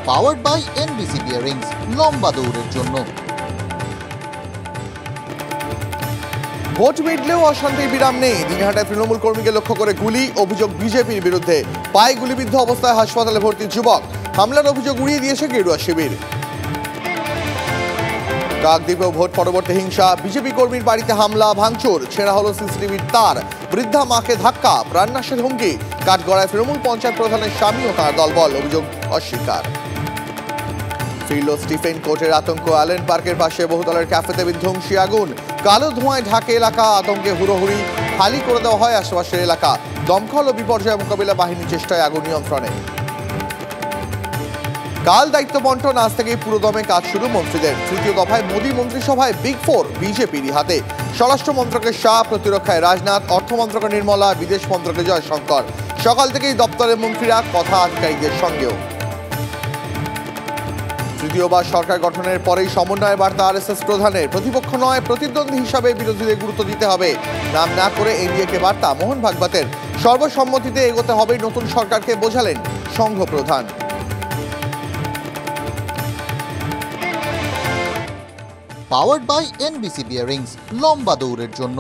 Powered by NBC bearings, লম্বা দৌড়ের জন্য। ভোট মিটলেও অশান্তির বিরাম নেই। দিনহাটায় তৃণমূল কর্মীকে লক্ষ্য করে গুলি, অভিযোগ বিজেপির বিরুদ্ধে। পায়ে গুলিবিদ্ধ অবস্থায় হাসপাতালে ভর্তি যুবক। হামলার অভিযোগ উড়িয়ে দিয়েছে গেরুয়া শিবির। কাকদ্বীপেও ভোট পরবর্তী হিংসা, বিজেপি কর্মীর বাড়িতে হামলা, ভাঙচুর, ছেঁড়া হলো সিসিটিভির তার, বৃদ্ধা মাকে ধাক্কা, প্রাণনাশের হুমকি। কাঠগড়ায় তৃণমূল পঞ্চায়েত প্রধানের স্বামী ও তাঁর দলবল, অভিযোগ অস্বীকার। ফিরল স্টিফেন কোর্টের আতঙ্ক, অ্যালেন পার্কের পাশে বহুতলের ক্যাফেতে বিধ্বংসী আগুন। কালো ধোঁয়ায় ঢাকে এলাকা, আতঙ্কে হুড়োহুড়ি, খালি করে দেওয়া হয় আশেপাশের এলাকা। দমকল ও বিপর্যয় মোকাবিলা বাহিনীর চেষ্টায় আগুন নিয়ন্ত্রণে। কাল দায়িত্ব বন্টন, আজ থেকেই পুরোদমে কাজ শুরু মন্ত্রীদের। তৃতীয় দফায় মোদী মন্ত্রিসভায় বিগ ফোর বিজেপিরই হাতে। স্বরাষ্ট্র মন্ত্রকের শাহ, প্রতিরক্ষায় রাজনাথ, অর্থ মন্ত্রকের নির্মলা, বিদেশ মন্ত্রকের জয়শঙ্কর। সকাল থেকেই দপ্তরের মন্ত্রীরা কথা আধিকারিকদের সঙ্গেও। তৃতীয়বার সরকার গঠনের পরেই সমন্বয় বার্তা আরএসএস প্রধানের। প্রতিপক্ষ নয়, প্রতিদ্বন্দ্বী হিসাবে বিরোধীদের গুরুত্ব দিতে হবে। নাম না করে এনডিএকে বার্তা মোহন ভাগবতের। সর্বসম্মতিতে এগোতে হবে নতুন সরকারকে বোঝালেন সংঘ প্রধান। পাওয়ার্ড বাই এনবিসি বিয়ারিংস, লম্বা দৌড়ের জন্য।